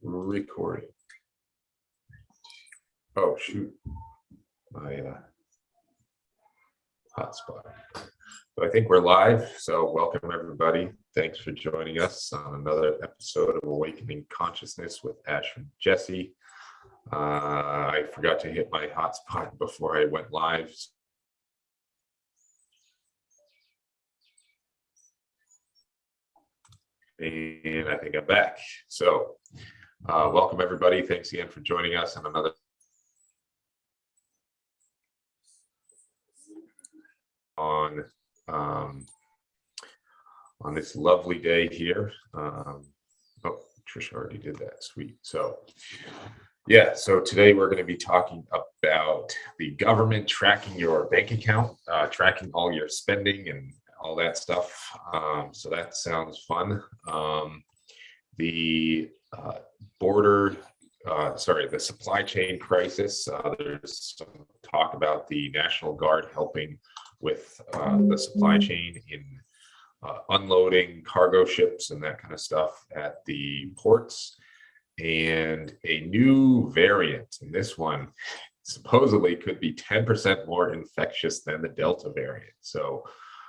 Recording. Oh, shoot. My hotspot. So I think we're live. So welcome, everybody. Thanks for joining us on another episode of Awakening Consciousness with Ash and Jesse. I forgot to hit my hotspot before I went live. And I think I'm back. So welcome, everybody. Thanks again for joining us on another on this lovely day here. Oh, Trisha already did that. Sweet. So yeah, so today we're going to be talking about the government tracking your bank account, tracking all your spending and all that stuff. So that sounds fun. The the supply chain crisis. There's some talk about the National Guard helping with the supply chain in unloading cargo ships and that kind of stuff at the ports. And a new variant, and this one supposedly could be 10% more infectious than the Delta variant. So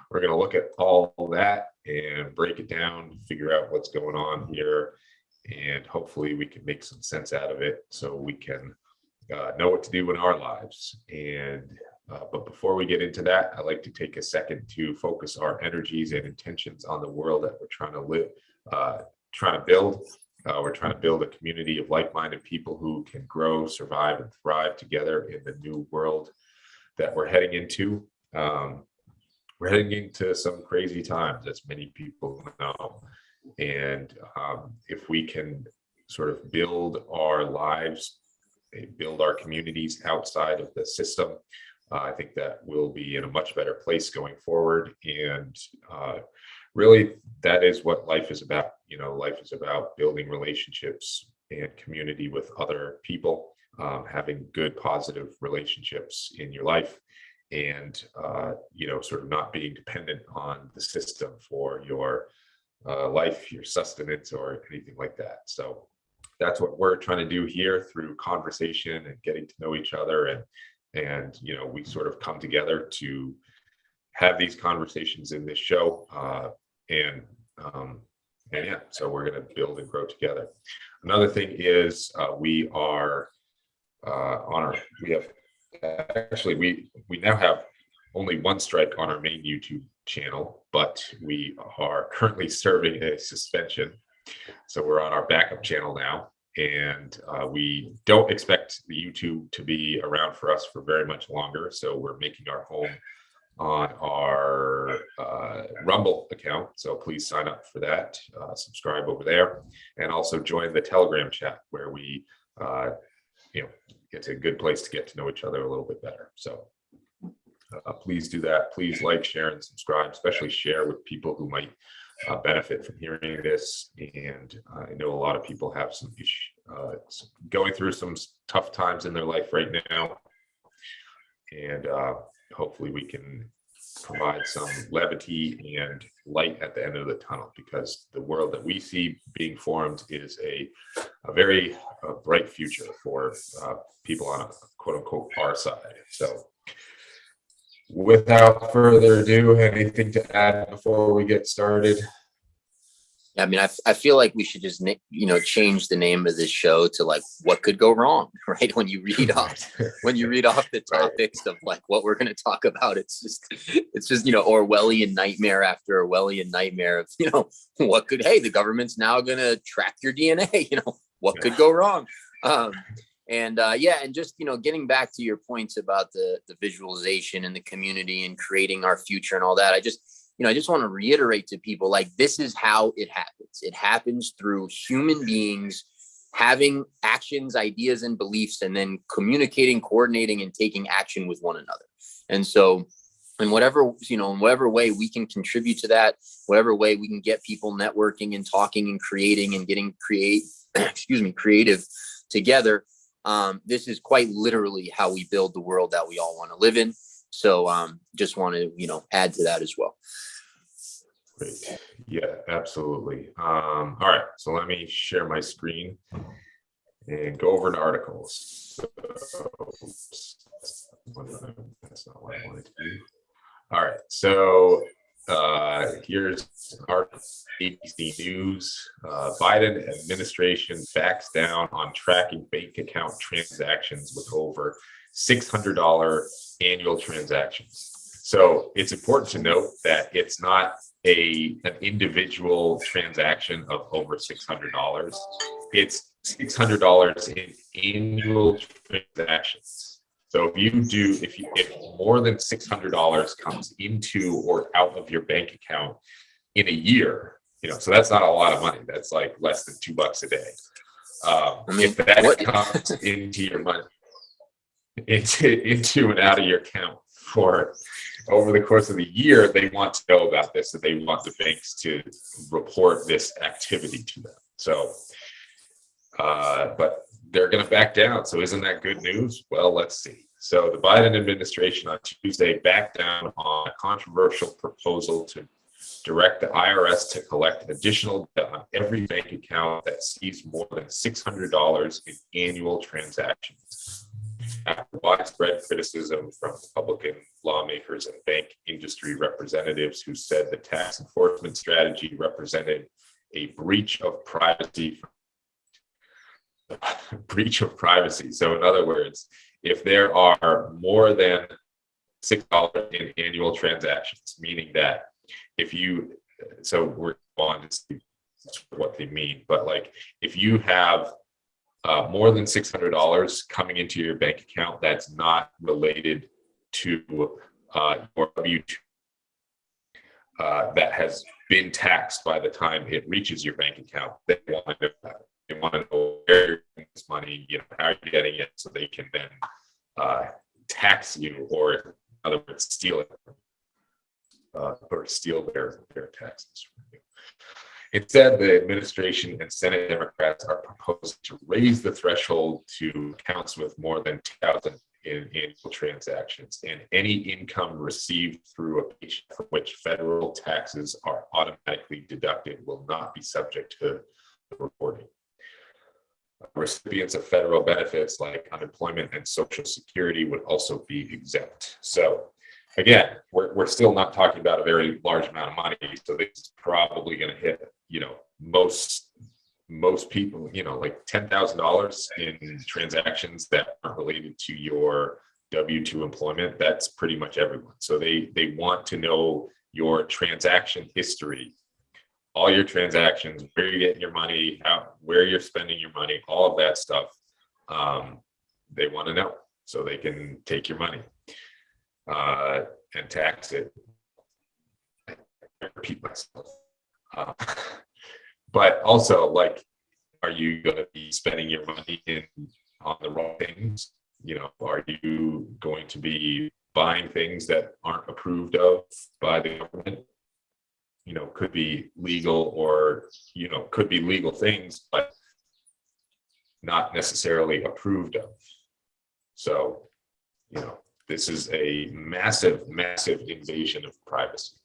we're going to look at all that and break it down, figure out what's going on here, and hopefully we can make some sense out of it so we can know what to do in our lives. And but before we get into that, I'd like to take a second to focus our energies and intentions on the world that we're trying to build. We're trying to build a community of like-minded people who can grow, survive, and thrive together in the new world that we're heading into. We're heading into some crazy times, as many people know. And if we can sort of build our lives, build our communities outside of the system, I think that we'll be in a much better place going forward. And really, that is what life is about. You know, life is about building relationships and community with other people, having good, positive relationships in your life, and sort of not being dependent on the system for your life, your sustenance, or anything like that. So that's what we're trying to do here through conversation and getting to know each other, and we sort of come together to have these conversations in this show, so we're going to build and grow together. Another thing is we now have only one strike on our main YouTube channel, but we are currently serving a suspension. So we're on our backup channel now, and we don't expect the YouTube to be around for us for very much longer. So we're making our home on our Rumble account. So please sign up for that, subscribe over there, and also join the Telegram chat where we, it's a good place to get to know each other a little bit better. So please do that. Please like, share, and subscribe, especially share with people who might benefit from hearing this. And I know a lot of people have some going through some tough times in their life right now. And hopefully we can provide some levity and light at the end of the tunnel, because the world that we see being formed is a very bright future for people on a quote unquote our side. So without further ado, anything to add before we get started? I mean, I feel like we should just, change the name of this show to like "What Could Go Wrong," right? When you read off the topics of like what we're going to talk about, it's just Orwellian nightmare after Orwellian nightmare of the government's now going to track your DNA. What could go wrong? And just getting back to your points about the visualization and the community and creating our future and all that, I just want to reiterate to people, like, this is how it happens. It happens through human beings having actions, ideas, and beliefs, and then communicating, coordinating, and taking action with one another. And so in whatever way we can contribute to that, whatever way we can get people networking and talking and creating and getting creative together, this is quite literally how we build the world that we all want to live in. So just want to, add to that as well. Great. Yeah, absolutely. All right. So let me share my screen and go over to articles. So, that's not what I wanted to do. All right, so here's our ABC News. Biden administration backs down on tracking bank account transactions with over $600 annual transactions. So it's important to note that it's not an individual transaction of over $600. It's $600 in annual transactions. So if more than $600 comes into or out of your bank account in a year, so that's not a lot of money. That's like less than $2 a day. If that comes into your money, into and out of your account for over the course of the year, they want to know about this, and they want the banks to report this activity to them. So, but they're going to back down. So isn't that good news? Well, let's see. So the Biden administration on Tuesday backed down on a controversial proposal to direct the IRS to collect additional debt on every bank account that sees more than $600 in annual transactions. After widespread criticism from Republican lawmakers and bank industry representatives who said the tax enforcement strategy represented a breach of privacy. So in other words, if there are more than $6 in annual transactions, meaning that we're on to see what they mean, but like if you have more than $600 coming into your bank account that's not related to your W-2 that has been taxed by the time it reaches your bank account, they want to know that. They want to know where you're getting this money, how you're getting it, so they can then tax you, or in other words, steal it, or steal their taxes from you. Instead, the administration and Senate Democrats are proposing to raise the threshold to accounts with more than 2,000 in annual transactions, and any income received through a paycheck from which federal taxes are automatically deducted will not be subject to reporting. Recipients of federal benefits like unemployment and Social Security would also be exempt. So again, we're still not talking about a very large amount of money. So this is probably going to hit, most people, like $10,000 in transactions that aren't related to your W-2 employment. That's pretty much everyone. So they want to know your transaction history, all your transactions, where you're getting your money, where you're spending your money, all of that stuff. They want to know so they can take your money and tax it. I repeat myself. But also, like, are you going to be spending your money on the wrong things? Are you going to be buying things that aren't approved of by the government? Could be legal, or, could be legal things, but not necessarily approved of. So, this is a massive, massive invasion of privacy.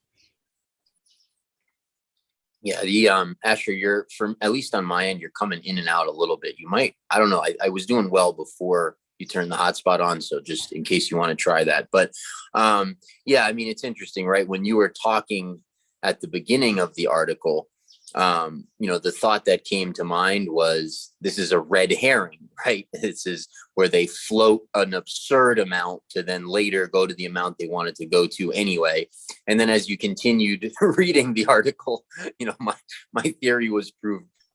Yeah, the Asher, you're, from at least on my end, you're coming in and out a little bit. You might, I don't know. I was doing well before you turned the hotspot on, so just in case you want to try that. But yeah, I mean, it's interesting, right? When you were talking at the beginning of the article, the thought that came to mind was, this is a red herring, right? This is where they float an absurd amount to then later go to the amount they wanted to go to anyway. And then as you continued reading the article, my theory was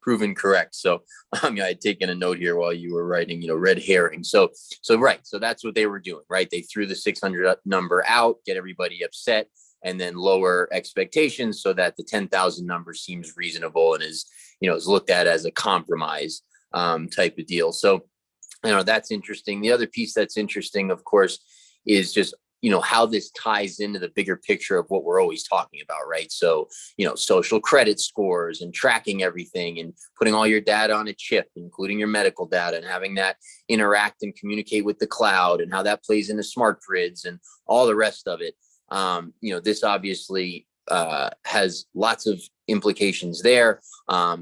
proven correct. So I had taken a note here while you were writing, red herring. So right. So that's what they were doing, right? They threw the 600 number out, get everybody upset, and then lower expectations so that the 10,000 number seems reasonable and is looked at as a compromise type of deal. So, that's interesting. The other piece that's interesting, of course, is just, how this ties into the bigger picture of what we're always talking about, right? So, social credit scores and tracking everything and putting all your data on a chip, including your medical data, and having that interact and communicate with the cloud, and how that plays into smart grids and all the rest of it. This obviously has lots of implications there,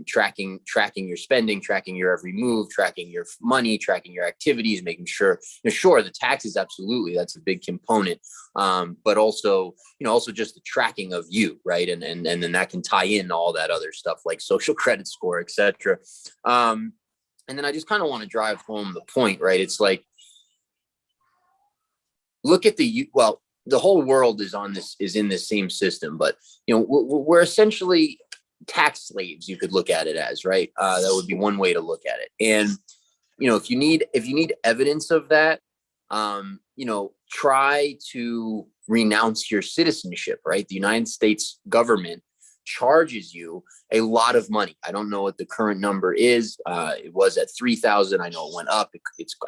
tracking your spending, tracking your every move, tracking your money, tracking your activities, making sure, sure, the taxes, absolutely, that's a big component, but also, also just the tracking of you, right? And then that can tie in all that other stuff like social credit score, etc. And then I just kind of want to drive home the point, right? It's like, look at the whole world is in this same system, but we're essentially tax slaves. You could look at it as, right. That would be one way to look at it. And if you need evidence of that, try to renounce your citizenship. Right, the United States government charges you a lot of money. I don't know what the current number is. It was at 3,000. I know it went up. I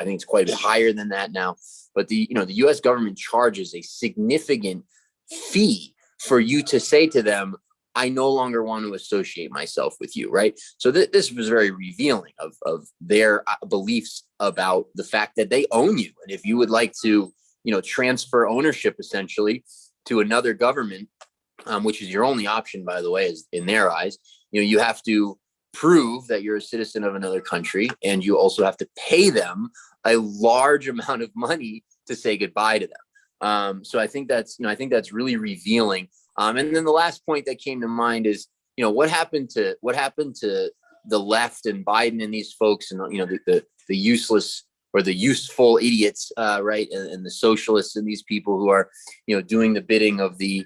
think it's quite a bit higher than that now. But the U.S. government charges a significant fee for you to say to them, I no longer want to associate myself with you, right? So this was very revealing of their beliefs about the fact that they own you. And if you would like to, transfer ownership essentially to another government, which is your only option, by the way, is in their eyes, you have to prove that you're a citizen of another country, and you also have to pay them a large amount of money to say goodbye to them. So I think that's really revealing. And then the last point that came to mind is, what happened to the left and Biden and these folks, and the useless or the useful idiots, right, and the socialists and these people who are doing the bidding of the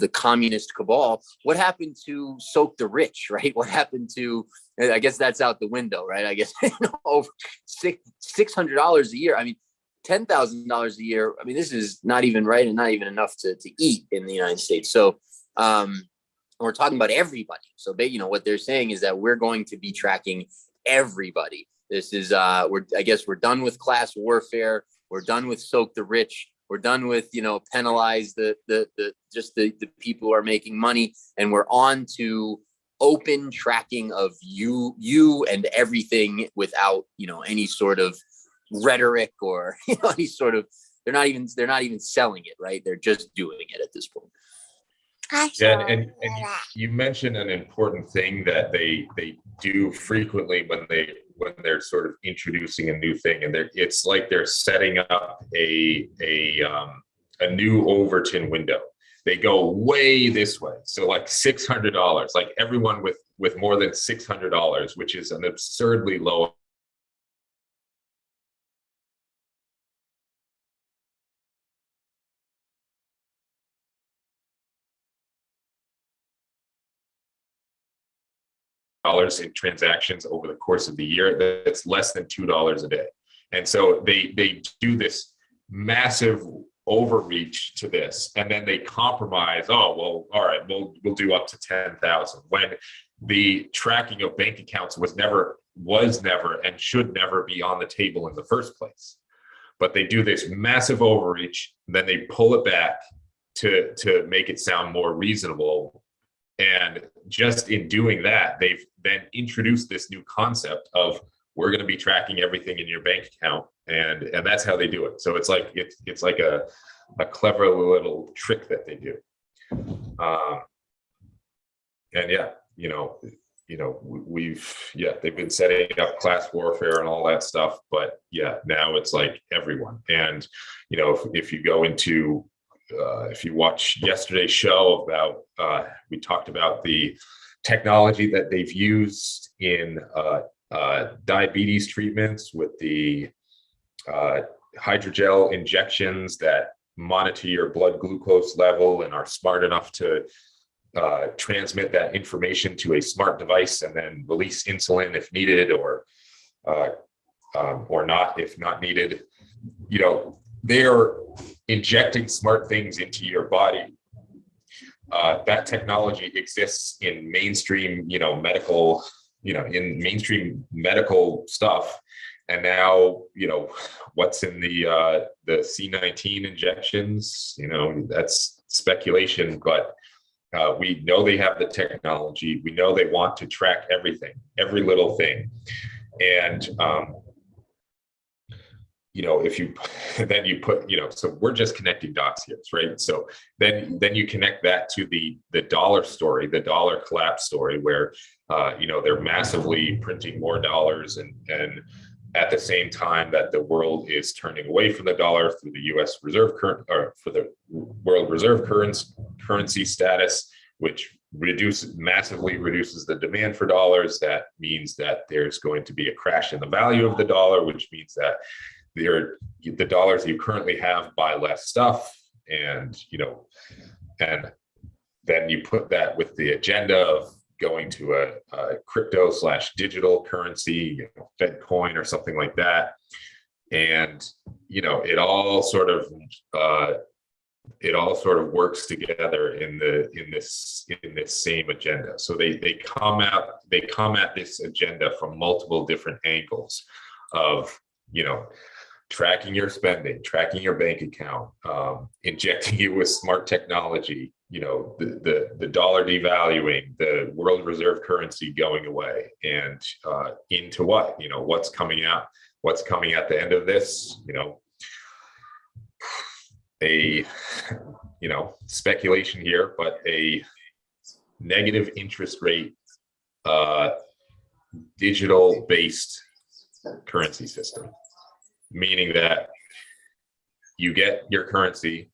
communist cabal. What happened to soak the rich, right? What happened to, I guess that's out the window, right? I guess over $600 a year. I mean, $10,000 a year. I mean, this is not even right, and not even enough to eat in the United States. So we're talking about everybody. So what they're saying is that we're going to be tracking everybody. This is I guess we're done with class warfare. We're done with soak the rich. We're done with penalize the people who are making money, and we're on to open tracking of you and everything without any sort of rhetoric or any sort of, they're not even selling it, right? They're just doing it at this point. Yeah, and you mentioned an important thing that they do frequently when they're sort of introducing a new thing, and it's like they're setting up a new Overton window. They go way this way, so like $600, like everyone with more than $600, which is an absurdly low in transactions over the course of the year. That's less than $2 a day. And so they do this massive overreach to this, and then they compromise. Oh, well, all right, we'll do up to 10,000, when the tracking of bank accounts was never and should never be on the table in the first place. But they do this massive overreach, then they pull it back to make it sound more reasonable. And just in doing that, they've then introduced this new concept of, we're going to be tracking everything in your bank account, and that's how they do it. So it's like a clever little trick that they do. And they've been setting up class warfare and all that stuff, but now it's like everyone. And if you go into if you watch yesterday's show about, we talked about the technology that they've used in diabetes treatments with the hydrogel injections that monitor your blood glucose level and are smart enough to transmit that information to a smart device and then release insulin if needed, or not if not needed. They are injecting smart things into your body. That technology exists in mainstream, medical, in mainstream medical stuff. And now, what's in the C19 injections, that's speculation, but we know they have the technology. We know they want to track everything, every little thing. And if you then you put, so we're just connecting dots here, right? So then you connect that to the dollar story, the dollar collapse story, where they're massively printing more dollars, and at the same time that the world is turning away from the dollar through the U.S. Reserve or for the world reserve currency status, which massively reduces the demand for dollars. That means that there's going to be a crash in the value of the dollar, which means that the dollars you currently have buy less stuff, and and then you put that with the agenda of going to a crypto / digital currency, Fed coin or something like that, and it all sort of works together in this same agenda. So they come at this agenda from multiple different angles of tracking your spending, tracking your bank account, injecting you with smart technology, the dollar devaluing, the world reserve currency going away, and into what's coming out, at the end of this, speculation here, but a negative interest rate, digital based currency system. Meaning that you get your currency,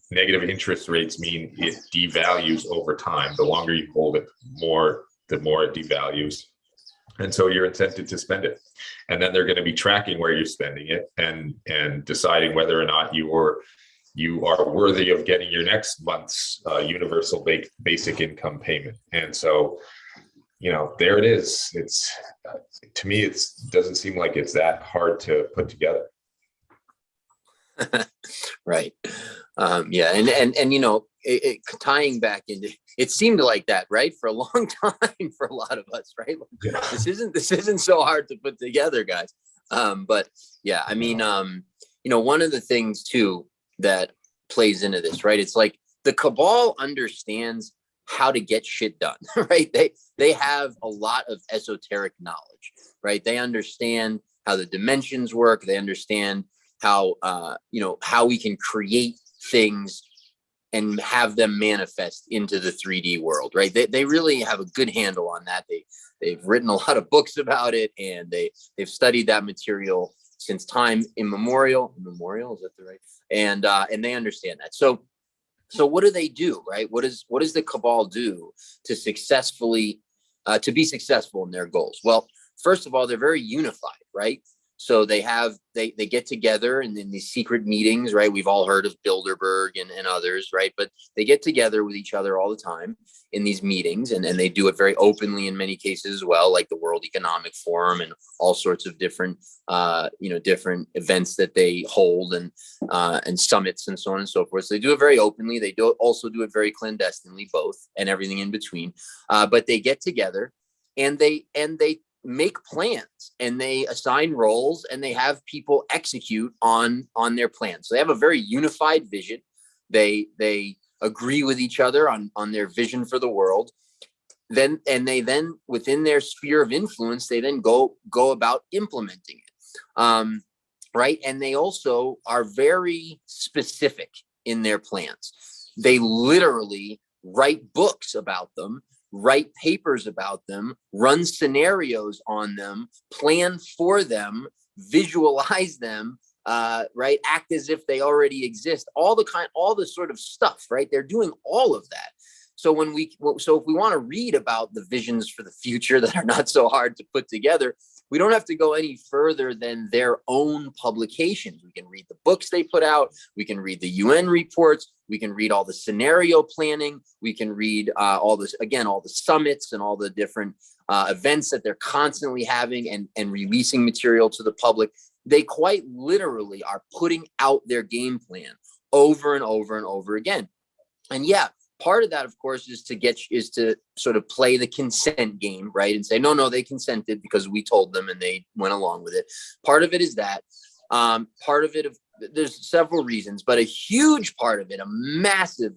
negative interest rates mean it devalues over time. The longer you hold it, the more it devalues. And so you're incented to spend it. And then they're going to be tracking where you're spending it, and deciding whether or not you are worthy of getting your next month's universal basic income payment. And so, there it is. It's to me, it doesn't seem like it's that hard to put together. Right. Yeah. And tying back into, it seemed like that, right? For a long time for a lot of us, right? Yeah. This isn't so hard to put together, guys. But yeah, I mean, one of the things too that plays into this, right? It's like the cabal understands how to get shit done, right? They have a lot of esoteric knowledge, right? They understand how the dimensions work. They understand how how we can create things and have them manifest into the 3D world, right? They really have a good handle on that. They've written a lot of books about it, and they've studied that material since time immemorial. Immemorial, is that the right? And they understand that. So what do they do, right? What does the cabal do to successfully to be successful in their goals? Well, first of all, they're very unified, right? So they get together in these secret meetings, right? We've all heard of Bilderberg and others, right? But they get together with each other all the time in these meetings, and they do it very openly in many cases as well, like the World Economic Forum and all sorts of different different events that they hold, and summits and so on and so forth. So they do it very openly. They also do it very clandestinely, both, and everything in between. But they get together and they make plans, and they assign roles, and they have people execute on their plans. So they have a very unified vision. They agree with each other on their vision for the world. Then within their sphere of influence, they then go about implementing it. Right. And they also are very specific in their plans. They literally write books about them, write papers about them, run scenarios on them, plan for them, visualize them, right? Act as if they already exist. All the sort of stuff, right? They're doing all of that. So if we want to read about the visions for the future that are not so hard to put together, we don't have to go any further than their own publications. We can read the books they put out. We can read the UN reports. We can read all the scenario planning. We can read all the summits and all the different events that they're constantly having and releasing material to the public. They quite literally are putting out their game plan over and over and over again. And yeah, part of that, of course, is to sort of play the consent game, right? And say, no, they consented because we told them and they went along with it. Part of it is that. Part of it, there's several reasons, but a huge part of it, a massive,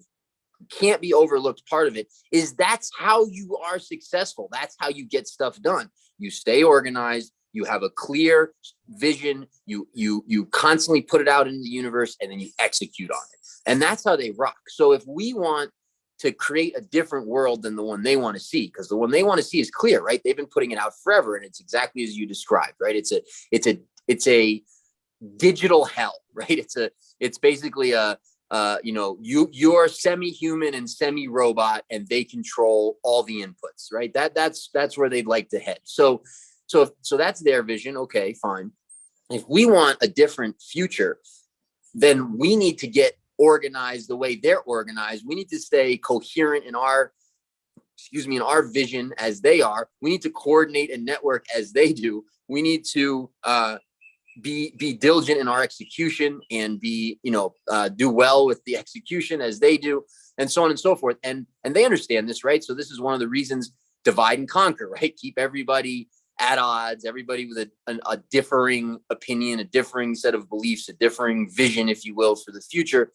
can't be overlooked part of it, is that's how you are successful. That's how you get stuff done. You stay organized. you have a clear vision, you constantly put it out into the universe, and then you execute on it. And that's how they rock. So if we want to create a different world than the one they want to see, because the one they want to see is clear, right? They've been putting it out forever, and it's exactly as you described, right? It's a digital hell, right? It's basically you're semi-human and semi-robot, and they control all the inputs, right? That's where they'd like to head. So that's their vision. Okay, fine. If we want a different future, then we need to get organized the way they're organized. We need to stay coherent in our vision as they are. We need to coordinate and network as they do. We need to be diligent in our execution and do well with the execution as they do, and so on and so forth. And they understand this, right? So this is one of the reasons divide and conquer, right? Keep everybody at odds, everybody with a differing opinion, a differing set of beliefs, a differing vision, if you will, for the future.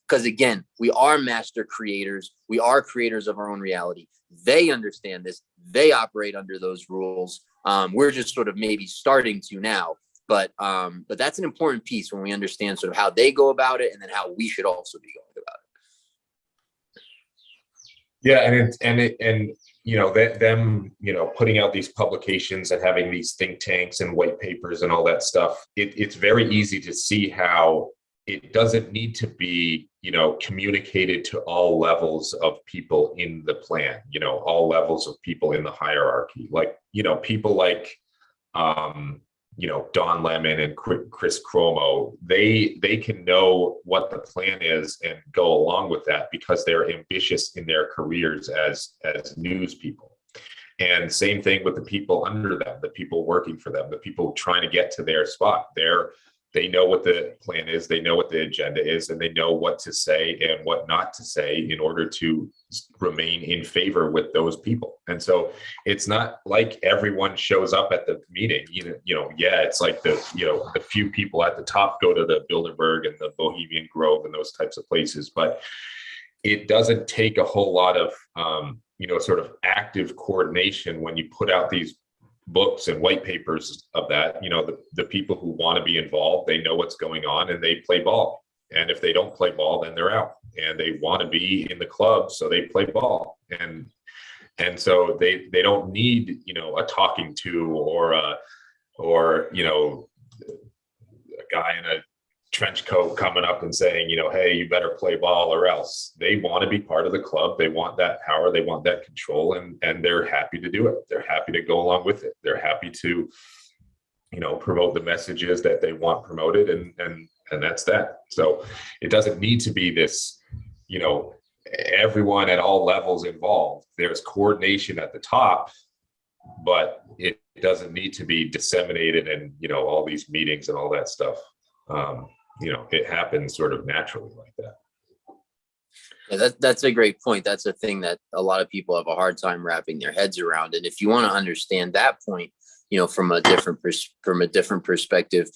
Because again, we are master creators. We are creators of our own reality. They understand this. They operate under those rules. We're just sort of maybe starting to now. But that's an important piece when we understand sort of how they go about it, and then how we should also be going about it. Yeah, and them putting out these publications and having these think tanks and white papers and all that stuff. It's very easy to see how it doesn't need to be communicated to all levels of people in the plan. All levels of people in the hierarchy. Like people like Don Lemon and Chris Cuomo, they can know what the plan is and go along with that because they're ambitious in their careers as news people. And same thing with the people under them, the people working for them, the people trying to get to their spot. They know what the plan is, they know what the agenda is, and they know what to say and what not to say in order to remain in favor with those people. And so it's not like everyone shows up at the meeting. It's like the few people at the top go to the Bilderberg and the Bohemian Grove and those types of places, but it doesn't take a whole lot of sort of active coordination when you put out these books and white papers of that. The people who want to be involved, they know what's going on and they play ball. And if they don't play ball, then they're out. And they want to be in the club, so they play ball. And so they don't need a talking to or a guy in a trench coat coming up and saying, hey, you better play ball or else. They want to be part of the club. They want that power. They want that control, and they're happy to do it. They're happy to go along with it. They're happy to, promote the messages that they want promoted, and that's that. So it doesn't need to be this, everyone at all levels involved. There's coordination at the top, but it doesn't need to be disseminated and, all these meetings and all that stuff. It happens sort of naturally like that. Yeah, that's a great point. That's a thing that a lot of people have a hard time wrapping their heads around. And if you want to understand that point, from a different perspective,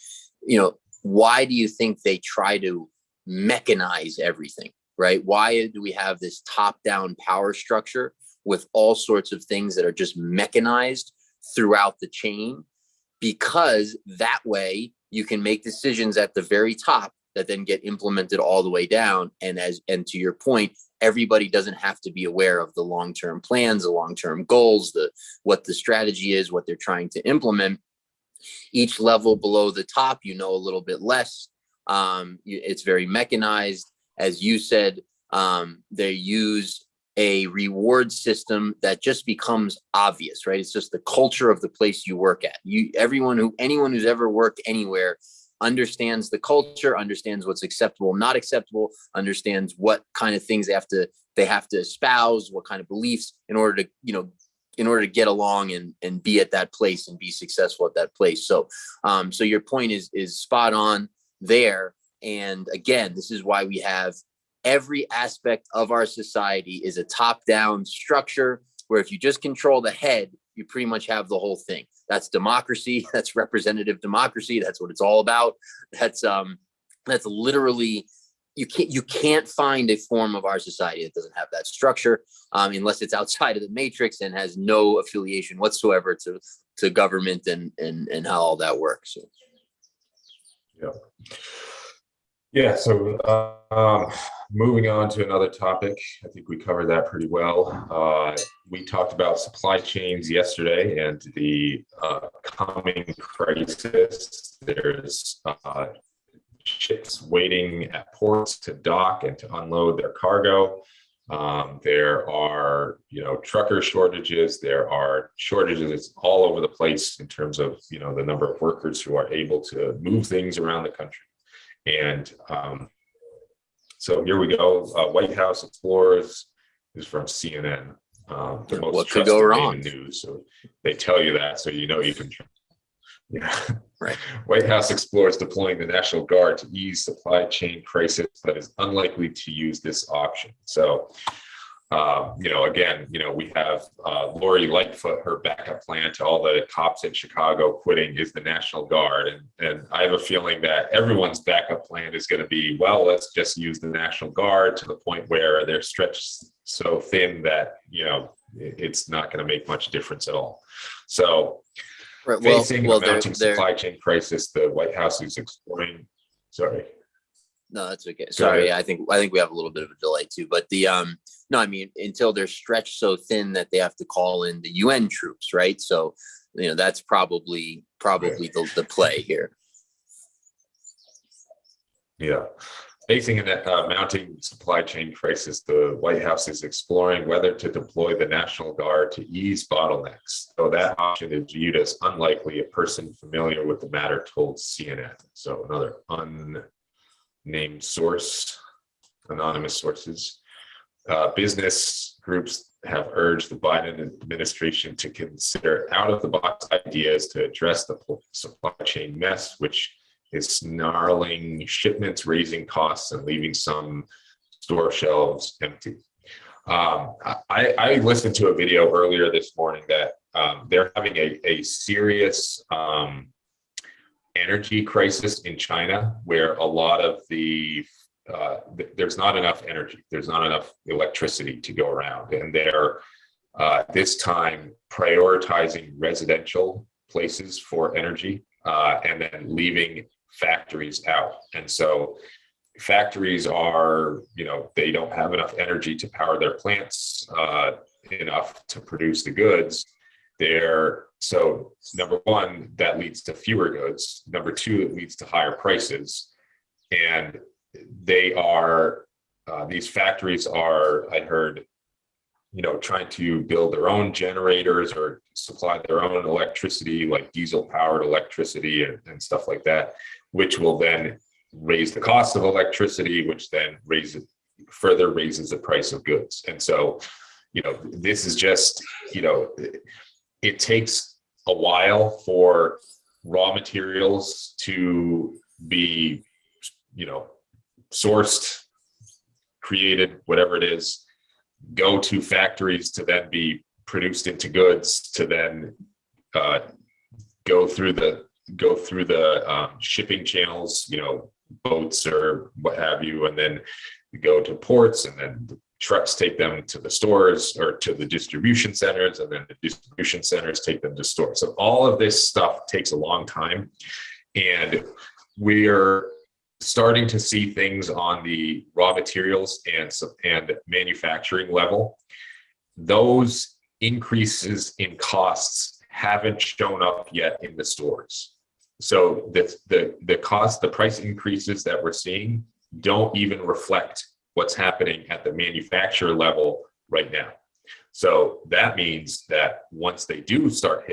why do you think they try to mechanize everything, right? Why do we have this top-down power structure with all sorts of things that are just mechanized throughout the chain? Because that way you can make decisions at the very top that then get implemented all the way down. And to your point, everybody doesn't have to be aware of the long-term plans, the long-term goals, what the strategy is, what they're trying to implement. Each level below the top, a little bit less. It's very mechanized. As you said, they use a reward system that just becomes obvious, right? It's just the culture of the place you work at. Anyone who's ever worked anywhere understands the culture, understands what's acceptable, not acceptable, understands what kind of things they have to espouse, what kind of beliefs in order to get along and be at that place and be successful at that place. So your point is spot on there. And again, this is why we have every aspect of our society is a top-down structure where if you just control the head, you pretty much have the whole thing. That's democracy. That's representative democracy. That's what it's all about. That's literally, you can't find a form of our society that doesn't have that structure, unless it's outside of the matrix and has no affiliation whatsoever to government and how all that works. So. Yeah. Yeah. So moving on to another topic, I think we covered that pretty well. We talked about supply chains yesterday and the coming crisis. There's ships waiting at ports to dock and to unload their cargo. There are, trucker shortages. There are shortages all over the place in terms of, the number of workers who are able to move things around the country. And so here we go. White House explorers is from CNN. The most what could go trusted wrong? name in news. So they tell you that, so you can. Yeah. Right. White House explores deploying the National Guard to ease supply chain crisis, but is unlikely to use this option. So, again, we have Lori Lightfoot, her backup plan to all the cops in Chicago quitting is the National Guard. And I have a feeling that everyone's backup plan is going to be, well, let's just use the National Guard to the point where they're stretched so thin that, it's not going to make much difference at all. So, right. Facing a mounting supply chain crisis, the White House is exploring. Sorry. No, that's okay. Sorry, I think we have a little bit of a delay too. But no, I mean, until they're stretched so thin that they have to call in the UN troops, right? So, that's probably the play here. Yeah. Facing a mounting supply chain crisis, the White House is exploring whether to deploy the National Guard to ease bottlenecks. So that option is viewed as unlikely, a person familiar with the matter told CNN. So another unnamed source, anonymous sources. Business groups have urged the Biden administration to consider out-of-the-box ideas to address the supply chain mess, which is snarling shipments, raising costs, and leaving some store shelves empty. I listened to a video earlier this morning that they're having a serious energy crisis in China, where a lot of there's not enough energy, there's not enough electricity to go around, and they're this time prioritizing residential places for energy and then leaving factories out. And so factories are, they don't have enough energy to power their plants enough to produce the goods. So number one, that leads to fewer goods. Number two, it leads to higher prices. And they are, these factories are, I heard, trying to build their own generators or supply their own electricity, like diesel powered electricity and stuff like that, which will then raise the cost of electricity, which then further raises the price of goods. And so, this is just, it takes a while for raw materials to be, sourced, created, whatever it is, go to factories to then be produced into goods, to then go through the shipping channels, boats or what have you, and then go to ports, and then the trucks take them to the stores or to the distribution centers, and then the distribution centers take them to stores. So all of this stuff takes a long time, and we're starting to see things on the raw materials and manufacturing level. Those increases in costs haven't shown up yet in the stores. So the price increases that we're seeing don't even reflect what's happening at the manufacturer level right now. So that means that once they do start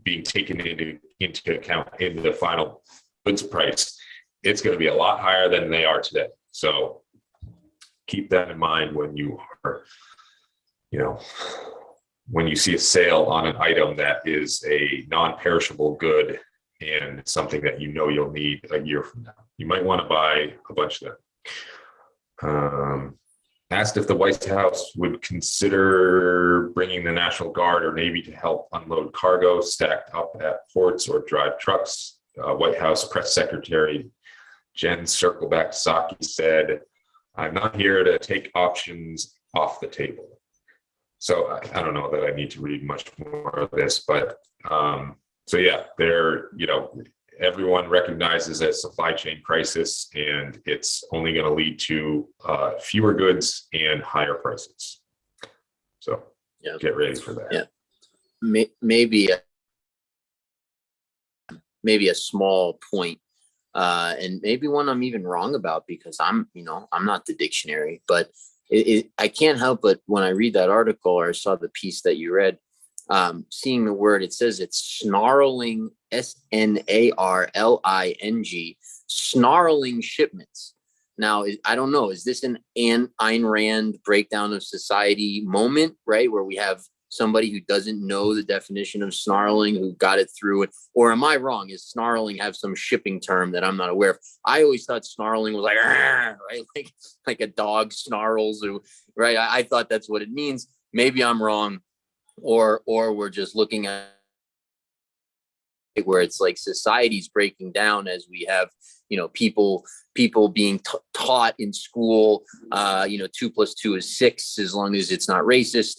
being taken into account in the final goods price, it's going to be a lot higher than they are today. So keep that in mind when you are, when you see a sale on an item that is a non-perishable good and something that you'll need a year from now. You might want to buy a bunch of them. Asked if the White House would consider bringing the National Guard or Navy to help unload cargo stacked up at ports or drive trucks. White House Press Secretary Jen Circleback Psaki said, "I'm not here to take options off the table." So I don't know that I need to read much more of this, but so yeah, everyone recognizes a supply chain crisis, and it's only going to lead to fewer goods and higher prices. So Yeah. get ready for that. Yeah, maybe a small point, and maybe one I'm even wrong about, because I'm not the dictionary, but I can't help but when I read that article, or I saw the piece that you read, seeing the word, it says it's snarling, snarling, snarling shipments. Now, I don't know, is this an Ayn Rand breakdown of society moment, right? Where we have somebody who doesn't know the definition of snarling, who got it through it? Or am I wrong? Is snarling have some shipping term that I'm not aware of? I always thought snarling was like, right? Like a dog snarls, right? I thought that's what it means. Maybe I'm wrong, or we're just looking at where it's like society's breaking down as we have, people being taught in school, 2 + 2 is 6, as long as it's not racist,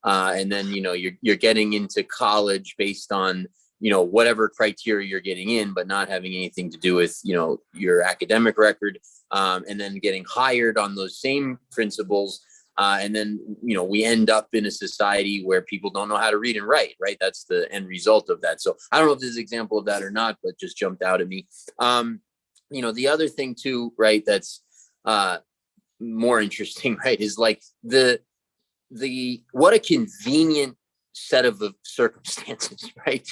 and then you're getting into college based on whatever criteria you're getting in, but not having anything to do with your academic record, and then getting hired on those same principles. And then, we end up in a society where people don't know how to read and write, right? That's the end result of that. So I don't know if this is an example of that or not, but just jumped out at me. The other thing too, right, that's more interesting, right, is like what a convenient set of circumstances, right?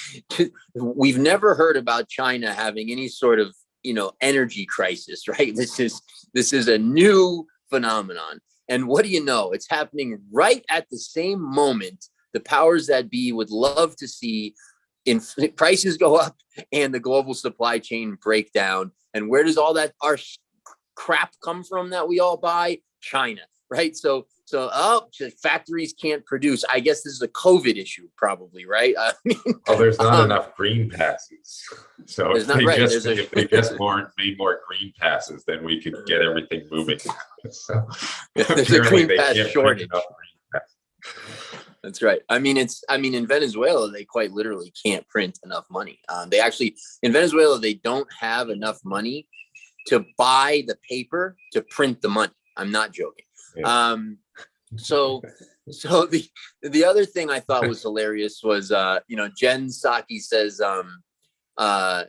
We've never heard about China having any sort of, energy crisis, right? This is a new phenomenon. And what do you know? It's happening right at the same moment the powers that be would love to see prices go up and the global supply chain break down. And where does all that our crap come from that we all buy? China, right? So factories can't produce. I guess this is a COVID issue, probably, right? There's not enough green passes. So if they just made more green passes, then we could get everything moving. So there's a green pass shortage. That's right. In Venezuela, they quite literally can't print enough money. In Venezuela, they don't have enough money to buy the paper to print the money. I'm not joking. Yeah. So the other thing I thought was hilarious was, Jen Psaki says, or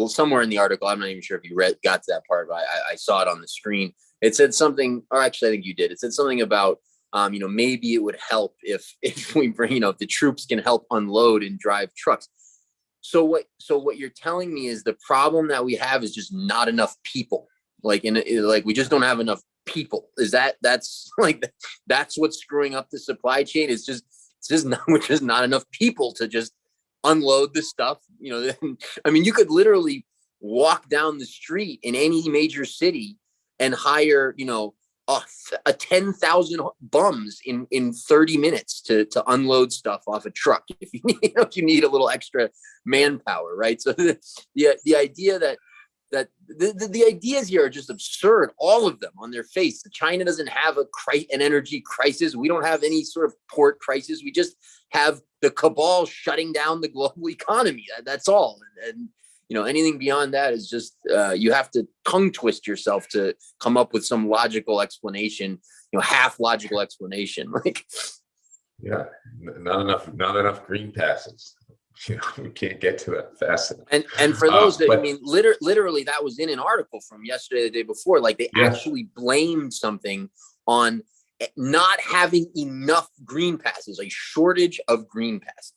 somewhere in the article, I'm not even sure if you got to that part, but I saw it on the screen. It said something, or actually I think you did. It said something about, maybe it would help if we bring, if the troops can help unload and drive trucks. So what you're telling me is the problem that we have is just not enough people. Like we just don't have enough people. That's what's screwing up the supply chain. It's just not enough people to just unload the stuff. You could literally walk down the street in any major city and hire, 10,000 bums in 30 minutes to unload stuff off a truck if you need a little extra manpower, right? So the idea that the ideas here are just absurd, all of them on their face. China doesn't have an energy crisis. We don't have any sort of port crisis. We just have the cabal shutting down the global economy. That's all. And anything beyond that is just you have to tongue twist yourself to come up with some logical explanation, half logical explanation. Not enough green passes. We can't get to that fast enough. And for those that, literally that was in an article from yesterday, the day before, like they actually blamed something on not having enough green passes, a shortage of green passes.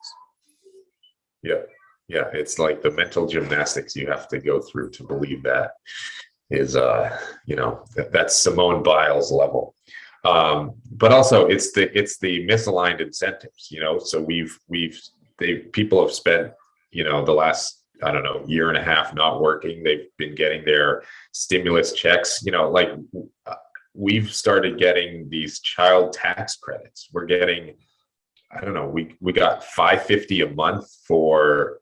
Yeah. It's like the mental gymnastics you have to go through to believe that is, that's Simone Biles level. But also it's the misaligned incentives, so people have spent, the last, year and a half not working. They've been getting their stimulus checks, we've started getting these child tax credits. We're getting, we got $550 a month for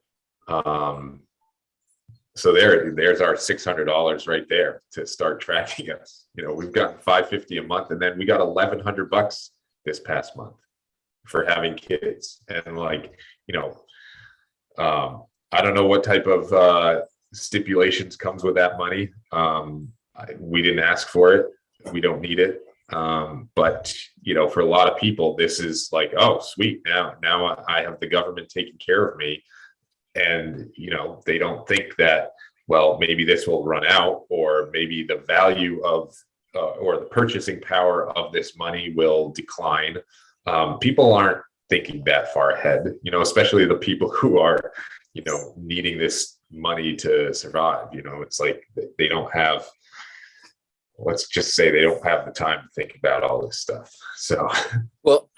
So there's our $600 right there to start tracking us. We've gotten $550 a month, and then we got $1,100 this past month for having kids. And I don't know what type of stipulations comes with that money. We didn't ask for it. We don't need it. But for a lot of people, this is like, oh, sweet. Now I have the government taking care of me. And, they don't think that, well, maybe this will run out, or maybe the value of or the purchasing power of this money will decline. People aren't thinking that far ahead, especially the people who are, needing this money to survive. It's like they don't have, let's just say they don't have the time to think about all this stuff. So, well,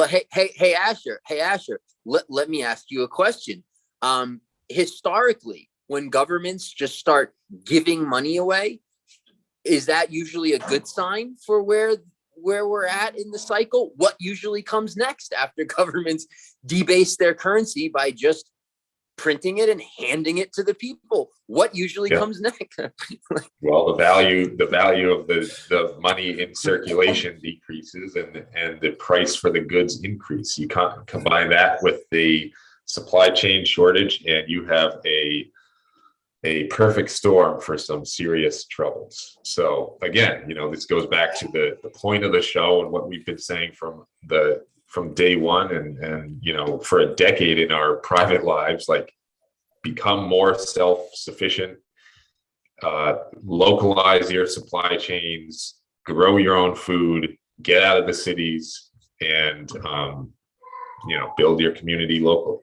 hey, Asher, let me ask you a question. Historically, when governments just start giving money away, is that usually a good sign for where we're at in the cycle? What usually comes next after governments debase their currency by just printing it and handing it to the people? What usually comes next? Well, the value of the money in circulation decreases, and the price for the goods increase. You can't combine that with the supply chain shortage, and you have a perfect storm for some serious troubles. So again, this goes back to the point of the show and what we've been saying from day one, and for a decade in our private lives, like, become more self-sufficient, localize your supply chains, grow your own food, get out of the cities, and build your community locally.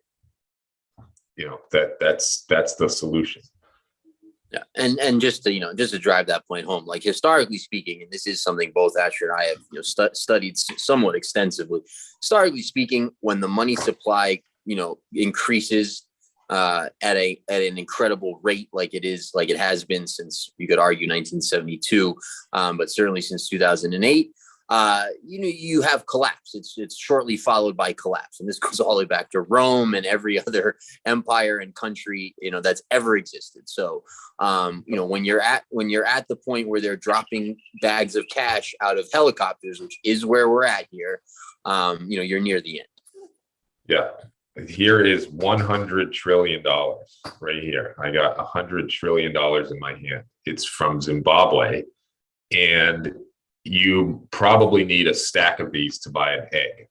That's the solution. Yeah, and just to drive that point home, like, historically speaking, and this is something both Asher and I have studied somewhat extensively. Historically speaking, when the money supply increases at an incredible rate, like it has been since, you could argue, 1972, but certainly since 2008. You have collapse. It's shortly followed by collapse, and this goes all the way back to Rome and every other empire and country that's ever existed. So, when you're at the point where they're dropping bags of cash out of helicopters, which is where we're at here, you're near the end. Yeah, here is $100 trillion right here. I got $100 trillion in my hand. It's from Zimbabwe, and you probably need a stack of these to buy an egg.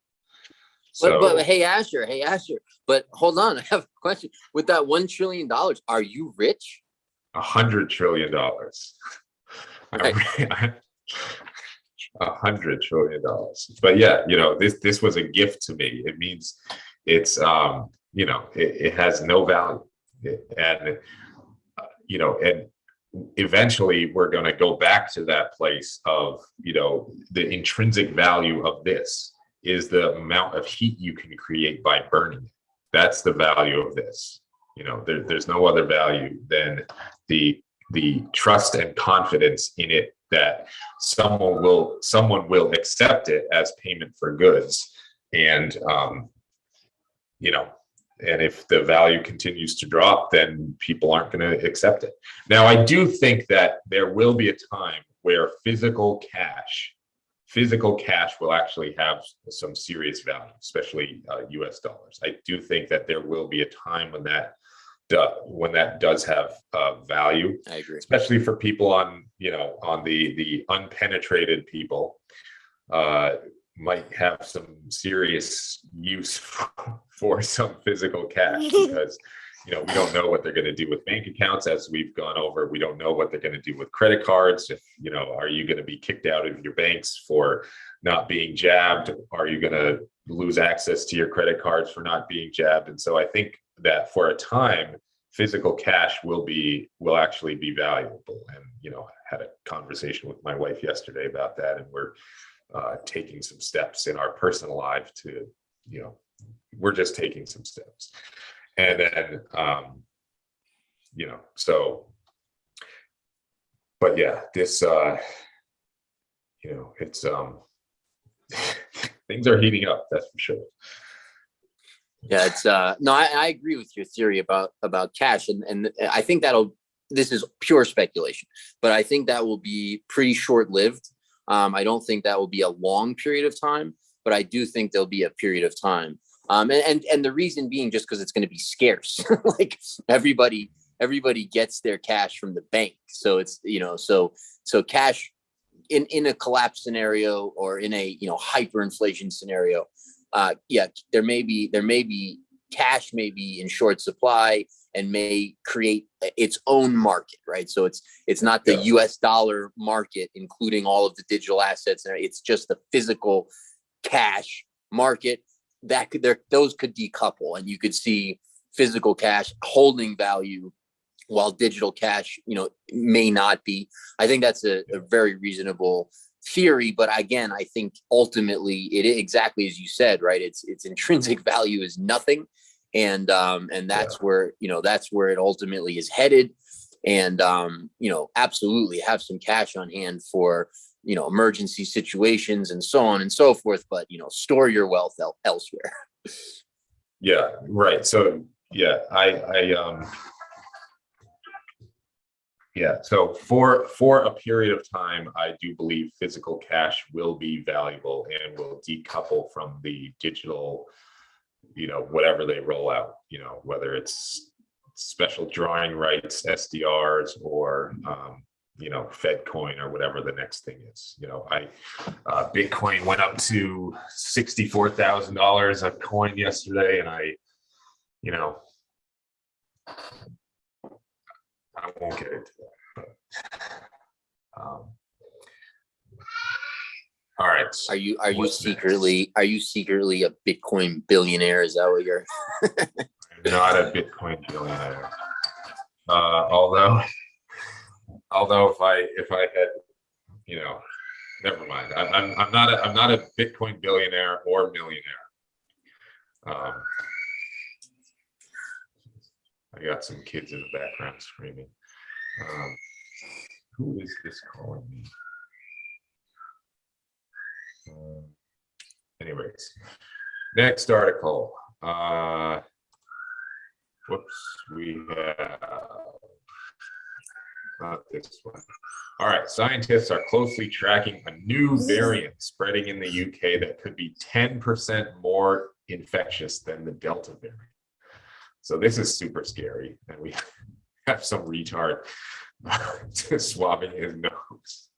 So, but hey Asher, but hold on, I have a question. With that $1 trillion, are you rich? $100 trillion. Right. $100 trillion. But yeah, this was a gift to me. It means it's it has no value, and eventually we're going to go back to that place of, the intrinsic value of this is the amount of heat you can create by burning it. That's the value of this. There's no other value than the trust and confidence in it that someone will accept it as payment for goods. And and if the value continues to drop, then people aren't going to accept it. Now, I do think that there will be a time where physical cash will actually have some serious value, especially US dollars. I do think that there will be a time when that does have value. I agree. Especially for people on the unpenetrated people, might have some serious use for some physical cash, because we don't know what they're going to do with bank accounts, as we've gone over. We don't know what they're going to do with credit cards. If are you going to be kicked out of your banks for not being jabbed? Are you going to lose access to your credit cards for not being jabbed? And so I think that for a time, physical cash will actually be valuable. And had a conversation with my wife yesterday about that, and we're taking some steps in our personal life to, we're just taking some steps. And then, so, but yeah, this, it's, things are heating up, that's for sure. Yeah, it's no, I agree with your theory about cash, and I think this is pure speculation, but I think that will be pretty short lived. I don't think that will be a long period of time, but I do think there'll be a period of time. And the reason being just because it's going to be scarce. Like everybody gets their cash from the bank, so it's so cash in a collapse scenario or in a hyperinflation scenario, yeah, there may be cash may be in short supply and may create its own market, right? So it's not the US dollar market, including all of the digital assets. It's just the physical cash market those could decouple, and you could see physical cash holding value while digital cash, may not be. I think that's a very reasonable theory, but again, I think ultimately it is exactly as you said, right? Its intrinsic value is nothing, and that's where it ultimately is headed. And absolutely have some cash on hand for emergency situations and so on and so forth, but store your wealth elsewhere. Yeah, right. So yeah, so for a period of time, I do believe physical cash will be valuable and will decouple from the digital, whatever they roll out, whether it's special drawing rights, SDRs, or Fed coin or whatever the next thing is. Bitcoin went up to $64,000 a coin yesterday, and I won't get into that. But, all right. Are you secretly a Bitcoin billionaire? Is that what you're? I'm not a Bitcoin billionaire. Although if I had, never mind. I'm not a Bitcoin billionaire or millionaire. I got some kids in the background screaming. Who is this calling me? Anyways, next article. We have not this one. All right, scientists are closely tracking a new variant spreading in the UK that could be 10% more infectious than the Delta variant. So this is super scary, and we have some retard swabbing his nose.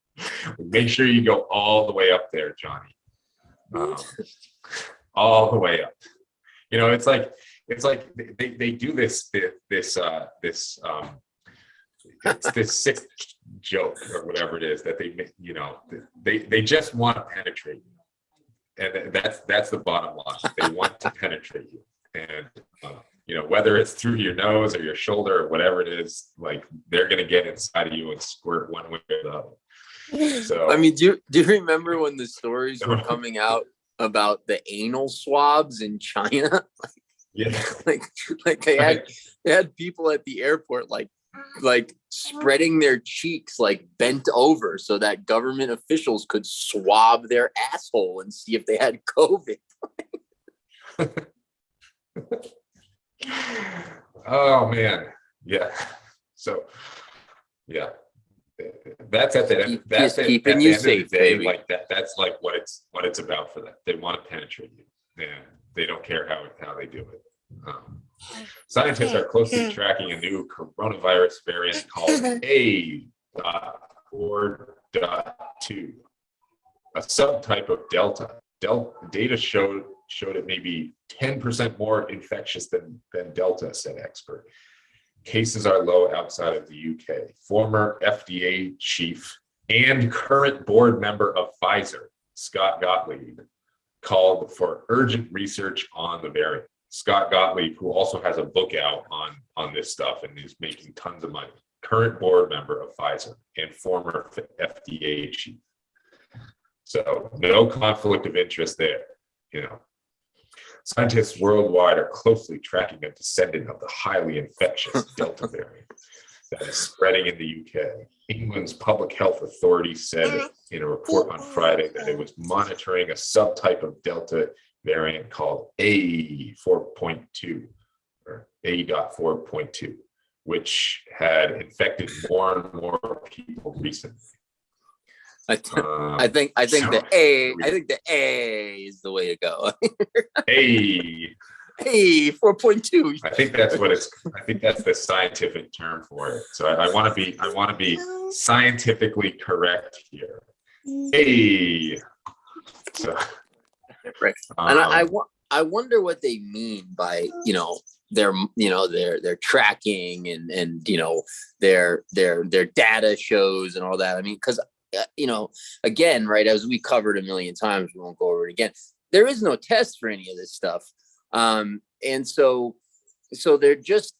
Make sure you go all the way up there, Johnny. All the way up. It's like they do this sick joke or whatever it is that they just want to penetrate you, and that's the bottom line. They want to penetrate you, and whether it's through your nose or your shoulder or whatever it is, like they're gonna get inside of you and squirt one way or the other. So I mean, do you remember when the stories were coming out about the anal swabs in China? Yeah, like they had people at the airport like spreading their cheeks like bent over so that government officials could swab their asshole and see if they had COVID. Oh man, yeah. So yeah, that's at the end. That's keeping you safe, baby. Like that's like what it's about for them. They want to penetrate you, and they don't care how they do it. Scientists are closely tracking a new coronavirus variant called A.4.2, a subtype of Delta. Data showed it may be 10% more infectious than Delta, said expert. Cases are low outside of the UK. Former FDA chief and current board member of Pfizer, Scott Gottlieb, called for urgent research on the variant. Scott Gottlieb, who also has a book out on this stuff and is making tons of money, current board member of Pfizer and former FDA chief. So no conflict of interest there, Scientists worldwide are closely tracking a descendant of the highly infectious Delta variant that is spreading in the UK. England's public health authority said in a report on Friday that it was monitoring a subtype of Delta variant called A4.2 or A.4.2, which had infected more and more people recently. I think the A is the way to go. Hey, 4.2. I think that's the scientific term for it. So I want to be scientifically correct here. So, right. And I wonder what they mean by, their tracking and their data shows and all that. I mean, because again, right, as we covered a million times, we won't go over it again. There is no test for any of this stuff. And so they're just,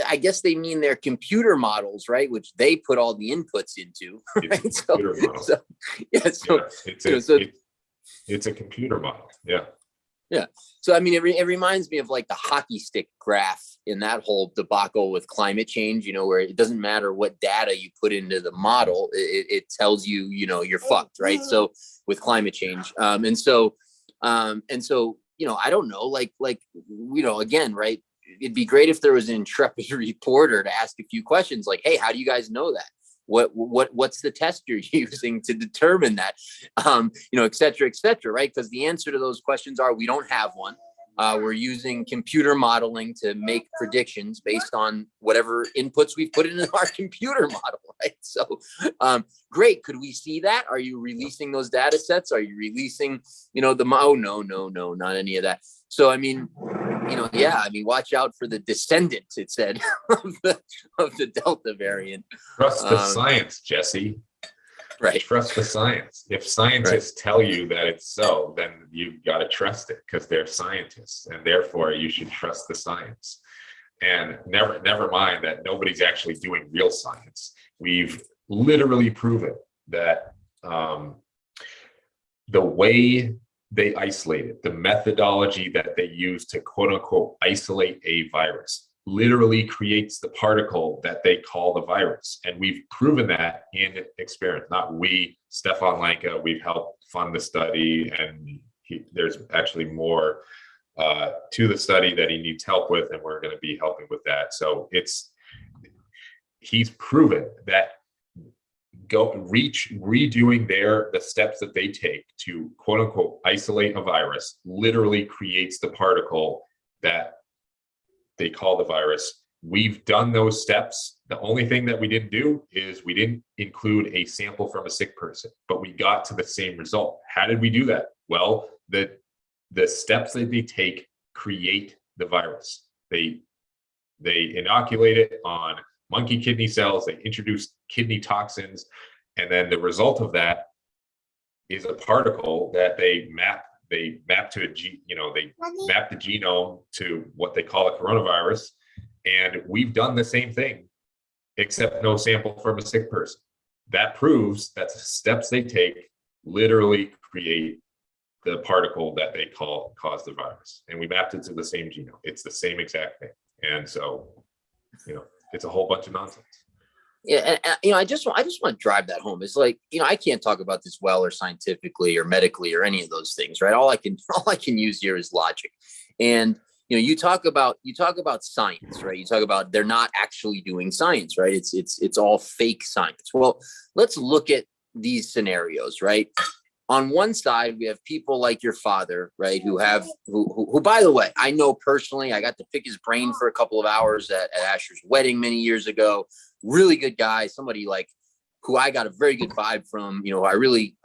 I guess they mean they're computer models, right? Which they put all the inputs into, right? It's a computer model. Yeah. Yeah. So, I mean, it reminds me of like the hockey stick graph in that whole debacle with climate change, where it doesn't matter what data you put into the model, it tells you, you're fucked, right? So with climate change. And so, I don't know, again, right. It'd be great if there was an intrepid reporter to ask a few questions like, hey, how do you guys know that? What's the test you're using to determine that, et cetera, right? Because the answer to those questions are, we don't have one. We're using computer modeling to make predictions based on whatever inputs we've put into our computer model, right? So, great. Could we see that? Are you releasing those data sets? Are you releasing, no, not any of that. So, I mean, watch out for the descendant, it said, of the Delta variant. Trust the science, Jesse. Right. Trust the science. If scientists tell you that it's so, then you've got to trust it because they're scientists, and therefore you should trust the science. And never mind that nobody's actually doing real science. We've literally proven that the way they isolate it, the methodology that they use to quote unquote isolate a virus, literally creates the particle that they call the virus. And we've proven that in experiments. Not we, Stefan Lanka, we've helped fund the study, and there's actually more to the study that he needs help with, and we're going to be helping with that. So he's proven that redoing the steps that they take to quote unquote isolate a virus literally creates the particle that they call the virus. We've done those steps. The only thing that we didn't do is we didn't include a sample from a sick person, but we got to the same result. How did we do that? Well, the steps that they take create the virus. They inoculate it on monkey kidney cells, they introduce kidney toxins, and then the result of that is a particle that they map to they map the genome to what they call a coronavirus. And we've done the same thing, except no sample from a sick person. That proves that the steps they take literally create the particle that they cause the virus. And we mapped it to the same genome. It's the same exact thing. And so, it's a whole bunch of nonsense. Yeah, and I just want to drive that home. It's like, I can't talk about this well or scientifically or medically or any of those things, right? All I can use here is logic. And you talk about science, right? You talk about they're not actually doing science, right? It's all fake science. Well, let's look at these scenarios, right? On one side, we have people like your father, right? Who, by the way, I know personally, I got to pick his brain for a couple of hours at Asher's wedding many years ago. Really good guy, somebody like who I got a very good vibe from, I really,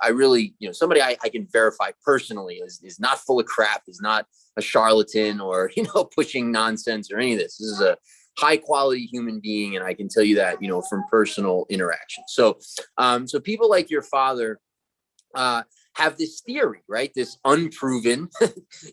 somebody I can verify personally is not full of crap, is not a charlatan or, pushing nonsense or any of this. This is a high quality human being. And I can tell you that, from personal interaction. So people like your father, have this theory, right? This unproven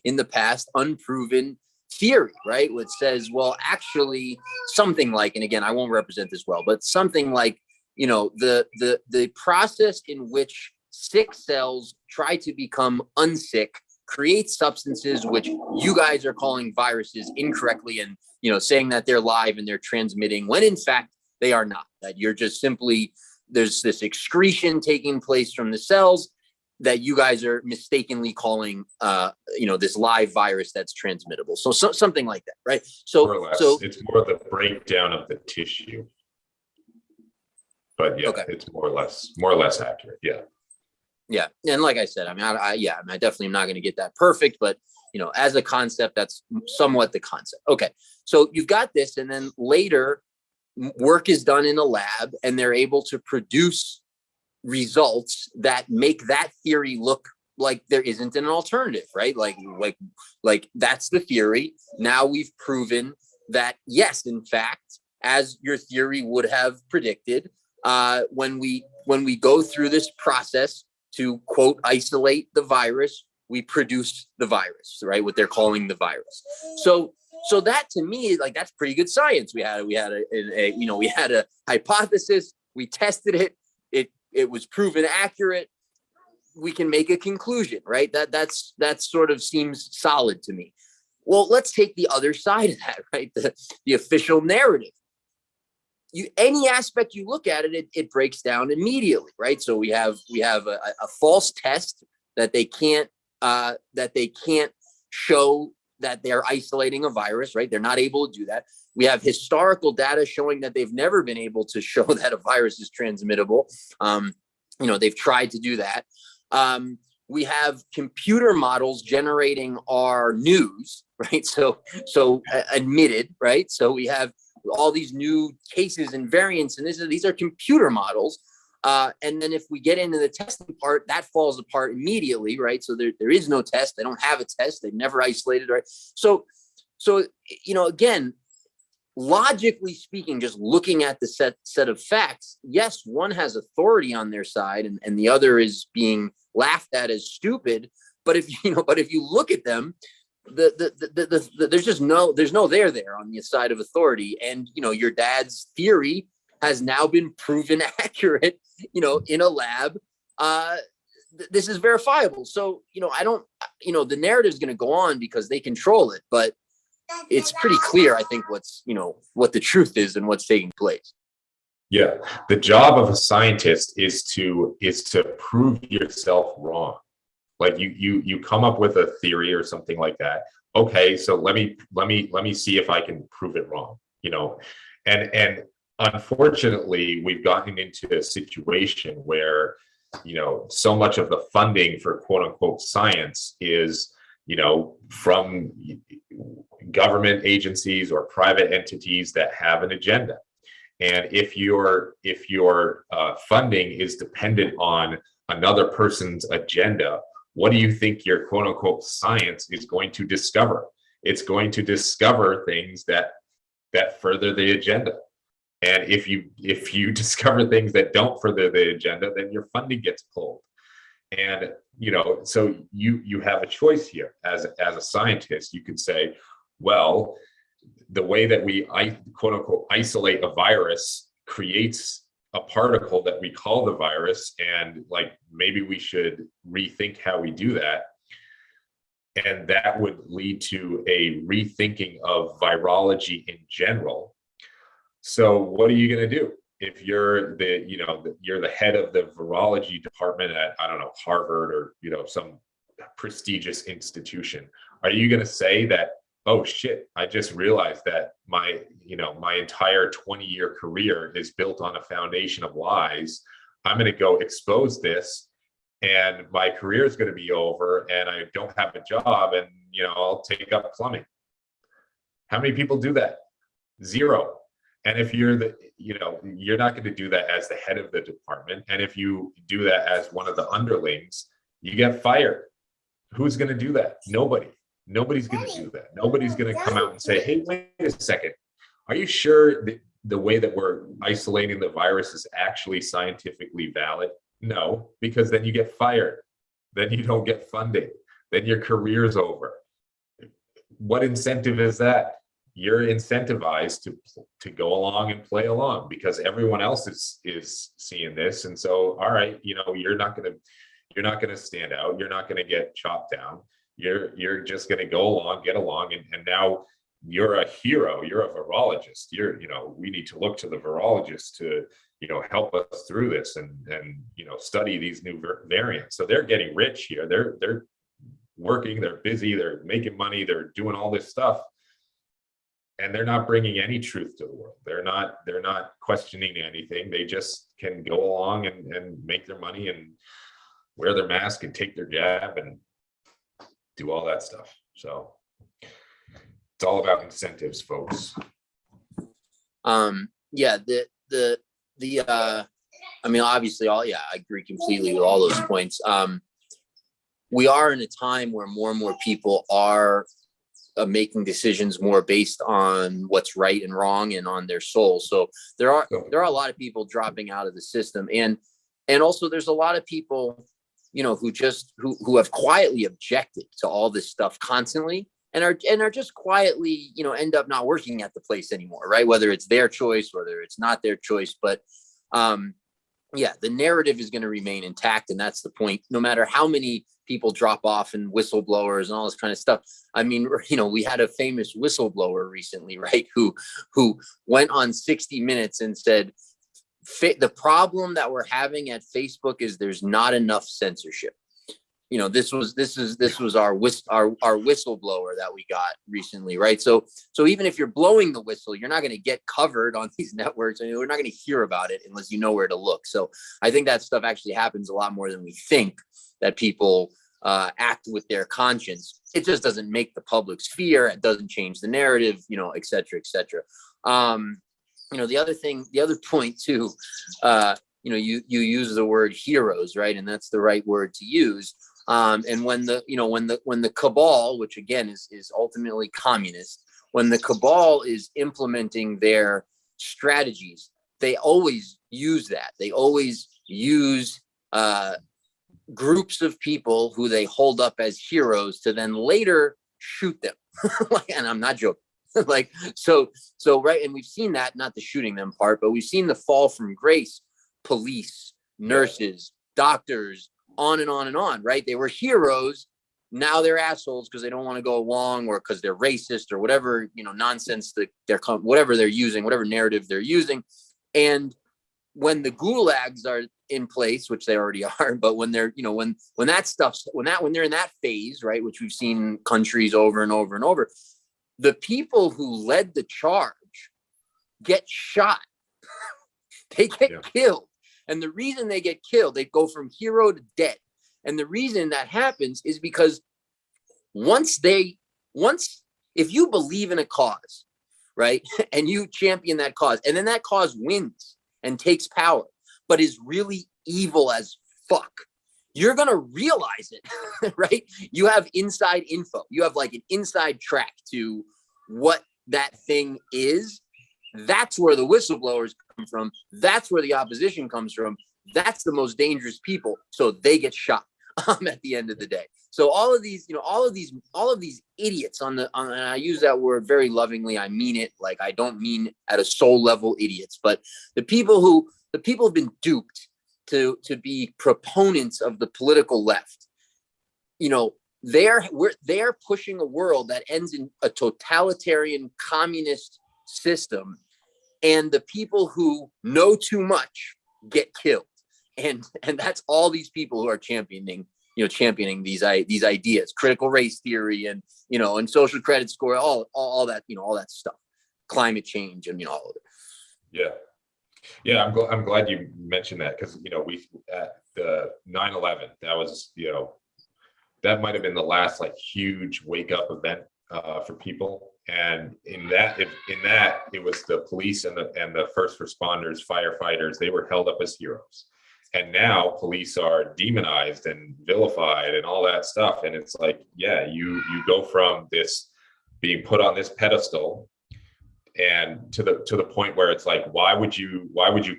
in the past, unproven theory, right? Which says, well, actually something like, and again, I won't represent this well, but something like, the process in which sick cells try to become unsick creates substances which you guys are calling viruses incorrectly and, saying that they're live and they're transmitting when in fact they are not, that you're just simply, there's this excretion taking place from the cells. that you guys are mistakenly calling, this live virus that's transmittable. So something like that, right? More or less. It's more the breakdown of the tissue. But yeah, okay. It's more or less accurate. Yeah. Yeah. And like I said, I definitely am not going to get that perfect, but as a concept, that's somewhat the concept. Okay. So you've got this, and then later work is done in a lab and they're able to produce results that make that theory look like there isn't an alternative, right? Like that's the theory. Now we've proven that, yes, in fact, as your theory would have predicted, when we go through this process to quote isolate the virus, we produce the virus, right? What they're calling the virus. So that to me, like, that's pretty good science. We had a hypothesis, we tested it, it was proven accurate. We can make a conclusion, right? That sort of seems solid to me. Well, let's take the other side of that, right? The official narrative. Any aspect you look at it breaks down immediately, right? So we have a false test that they can't show that they're isolating a virus, right? They're not able to do that. We have historical data showing that they've never been able to show that a virus is transmittable. They've tried to do that. We have computer models generating our news, right? So admitted, right? So we have all these new cases and variants, and these are computer models. And then if we get into the testing part, that falls apart immediately, right? So there is no test. They don't have a test. They've never isolated, right? So again, logically speaking, just looking at the set of facts, yes, one has authority on their side and the other is being laughed at as stupid. But if you look at them, there's no there on the side of authority. And your dad's theory has now been proven accurate, in a lab. This is verifiable. So, the narrative is going to go on because they control it, but it's pretty clear, I think, what the truth is and what's taking place. Yeah. The job of a scientist is to prove yourself wrong. Like you come up with a theory or something like that. Okay, so let me see if I can prove it wrong, and unfortunately we've gotten into a situation where, so much of the funding for quote unquote science is, from government agencies or private entities that have an agenda. And if your funding is dependent on another person's agenda, what do you think your quote unquote science is going to discover? It's going to discover things that further the agenda. And if you discover things that don't further the agenda, then your funding gets pulled. And so you have a choice here as a scientist. You could say, well, the way that we quote unquote isolate a virus creates a particle that we call the virus, and like maybe we should rethink how we do that. And that would lead to a rethinking of virology in general. So what are you going to do if you're you're the head of the virology department at, I don't know, Harvard or some prestigious institution? Are you going to say that, oh shit, I just realized that my entire 20-year career is built on a foundation of lies. I'm going to go expose this and my career is going to be over and I don't have a job and, I'll take up plumbing. How many people do that? Zero. And if you're you're not going to do that as the head of the department. And if you do that as one of the underlings, you get fired. Who's going to do that? Nobody. Nobody's going to do that. Nobody's going to come out and say, hey, wait a second. Are you sure that the way that we're isolating the virus is actually scientifically valid? No, because then you get fired. Then you don't get funding. Then your career's over. What incentive is that? You're incentivized to go along and play along because everyone else is seeing this. And so, all right, you're not going to stand out. You're not going to get chopped down. You're just going to go along, get along, and now you're a hero. You're a virologist. We need to look to the virologist to help us through this and study these new variants. So they're getting rich here. They're working, they're busy, they're making money, they're doing all this stuff, and they're not bringing any truth to the world. They're not questioning anything. They just can go along and make their money and wear their mask and take their jab and do all that stuff. So it's all about incentives, folks. Yeah, I mean, obviously I agree completely with all those points. We are in a time where more and more people are making decisions more based on what's right and wrong and on their soul. So there are a lot of people dropping out of the system, and also there's a lot of people, who have quietly objected to all this stuff constantly and are just quietly, end up not working at the place anymore, right? Whether it's their choice, whether it's not their choice, but the narrative is going to remain intact, and that's the point. No matter how many people drop off and whistleblowers and all this kind of stuff. I mean, we had a famous whistleblower recently, right? Who went on 60 Minutes and said, the problem that we're having at Facebook is there's not enough censorship. This was our whistleblower that we got recently, right? So even if you're blowing the whistle, you're not going to get covered on these networks, and we're not going to hear about it unless you know where to look. So I think that stuff actually happens a lot more than we think, that people act with their conscience. It just doesn't make the public's fear. It doesn't change the narrative, et cetera, et cetera. The other point too, you use the word heroes, right? And that's the right word to use. And when the cabal, which again is ultimately communist, when the cabal is implementing their strategies, they always use that. They always use groups of people who they hold up as heroes to then later shoot them. And I'm not joking. So right. And we've seen that, not the shooting them part, but we've seen the fall from grace, police, nurses, doctors, on and on and on, right? They were heroes. Now they're assholes because they don't want to go along, or because they're racist, or whatever, nonsense that whatever they're using, whatever narrative they're using. And when the gulags are in place, which they already are, but when they're, when they're in that phase, right, which we've seen countries over and over and over, the people who led the charge get shot. They get killed. And the reason they get killed, they go from hero to dead. And the reason that happens is because if you believe in a cause, right, and you champion that cause, and then that cause wins and takes power, but is really evil as fuck, you're going to realize it, right? You have inside info. You have like an inside track to what that thing is. That's where the whistleblowers come from. That's where the opposition comes from. That's the most dangerous people. So they get shot at the end of the day. So all of these idiots and I use that word very lovingly. I mean it. Like, I don't mean at a soul level idiots, but the people have been duped to be proponents of the political left. They're pushing a world that ends in a totalitarian communist system, and the people who know too much get killed. And that's all these people who are championing these ideas, critical race theory, and and social credit score, all that stuff, climate change, and all of it. Yeah, I'm glad you mentioned that, because we at the 9/11, that was that might have been the last huge wake up event for people, and in that it was the police and the first responders, firefighters. They were held up as heroes. And now police are demonized and vilified and all that stuff. And it's you go from this being put on this pedestal and to the point where it's why would you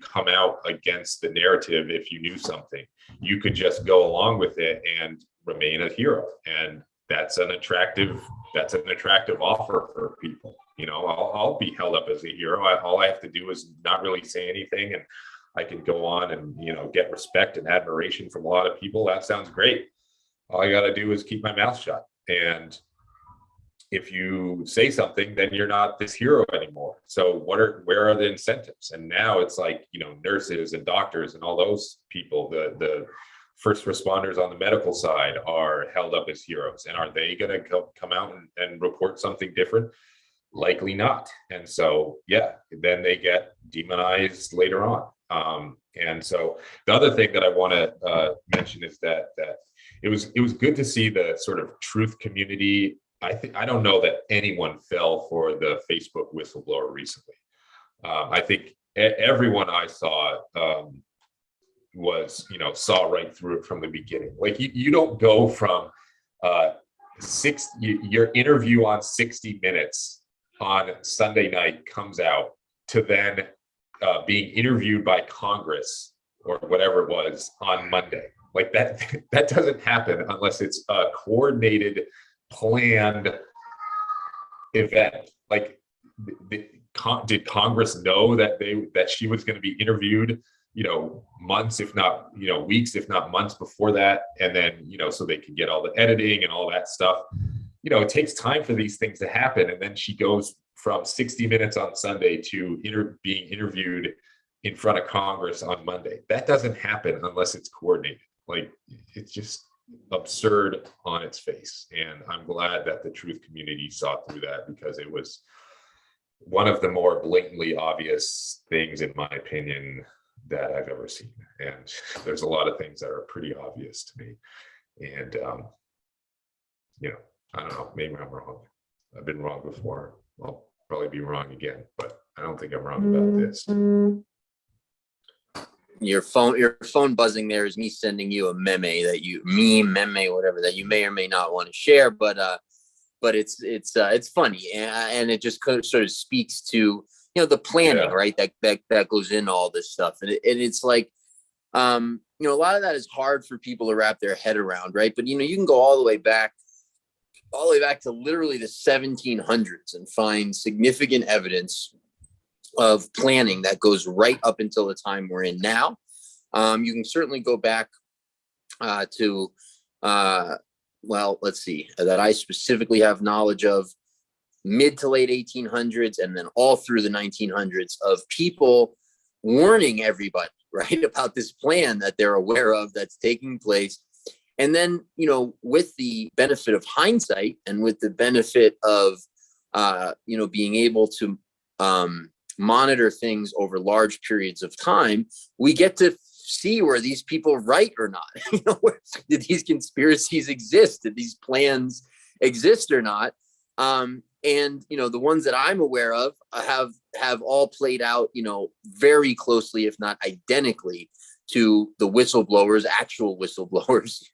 come out against the narrative if you knew something? You could just go along with it and remain a hero. And that's an attractive offer for people. I'll be held up as a hero. All I have to do is not really say anything, and I can go on and get respect and admiration from a lot of people. That sounds great. All I got to do is keep my mouth shut. And if you say something, then you're not this hero anymore. So where are the incentives? And now it's like, nurses and doctors and all those people, the first responders on the medical side are held up as heroes. And are they going to come out and report something different? Likely not. And so, yeah, then they get demonized later on. And so the other thing that I want to mention is that it was good to see the sort of truth community. I don't know that anyone fell for the Facebook whistleblower recently. I think everyone I saw was, saw right through it from the beginning. Like you don't go from your interview on 60 Minutes on Sunday night comes out to then being interviewed by Congress or whatever it was on Monday. Like that doesn't happen unless it's a coordinated, planned event. Like, did Congress know that she was going to be interviewed, months, if not, weeks, if not months before that, and then, so they could get all the editing and all that stuff. It takes time for these things to happen, and then she goes from 60 Minutes on Sunday to being interviewed in front of Congress on Monday. That doesn't happen unless it's coordinated. Like, it's just absurd on its face. And I'm glad that the truth community saw through that, because it was one of the more blatantly obvious things, in my opinion, that I've ever seen. And there's a lot of things that are pretty obvious to me. And, I don't know, maybe I'm wrong. I've been wrong before. I'll probably be wrong again, but I don't think I'm wrong about this. Your phone buzzing there is me sending you a meme whatever, that you may or may not want to share, but it's funny, and it just sort of speaks to the planning, right? That goes into all this stuff, and it's like a lot of that is hard for people to wrap their head around, right? But you can go all the way back to literally the 1700s and find significant evidence of planning that goes right up until the time we're in now. You can certainly go back to, let's see, that I specifically have knowledge of, mid to late 1800s, and then all through the 1900s, of people warning everybody, right, about this plan that they're aware of that's taking place. And then, with the benefit of hindsight and with the benefit of, being able to monitor things over large periods of time, we get to see were these people right or not. Did these conspiracies exist? Did these plans exist or not? And the ones that I'm aware of have all played out, very closely, if not identically, to the actual whistleblowers.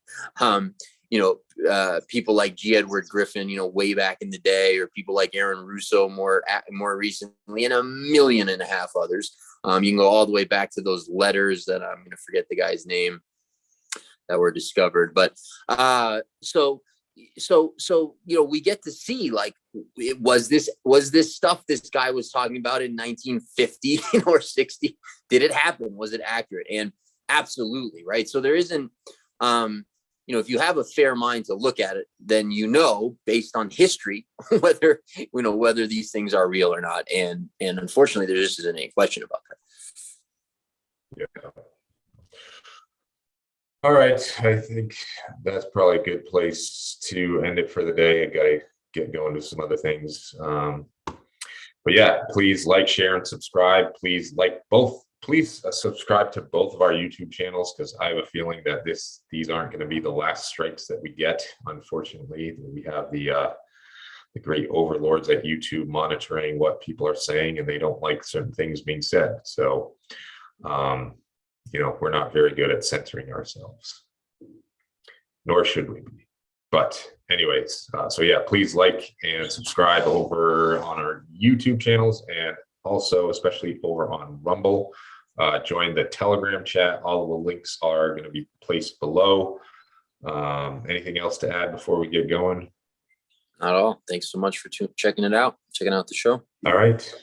People like G. Edward Griffin, way back in the day, or people like Aaron Russo more recently, and 1.5 million others. You can go all the way back to those letters that I'm going to forget the guy's name that were discovered. But so we get to see, like, was this stuff this guy was talking about in 1950 or 60? Did it happen? Was it accurate? And absolutely, right. So there isn't, if you have a fair mind to look at it, then based on history whether these things are real or not. And unfortunately, there just isn't any question about that. Yeah. All right. I think that's probably a good place to end it for the day. I gotta get going to some other things. But yeah, please like, share, and subscribe. Please subscribe to both of our YouTube channels, because I have a feeling that these aren't going to be the last strikes that we get. Unfortunately, we have the great overlords at YouTube monitoring what people are saying, and they don't like certain things being said. So, we're not very good at censoring ourselves, nor should we be. But anyways, so yeah, please like and subscribe over on our YouTube channels, and also especially over on Rumble. Join the Telegram chat. All of the links are going to be placed below. Anything else to add before we get going? Not at all. Thanks so much for checking out the show. All right.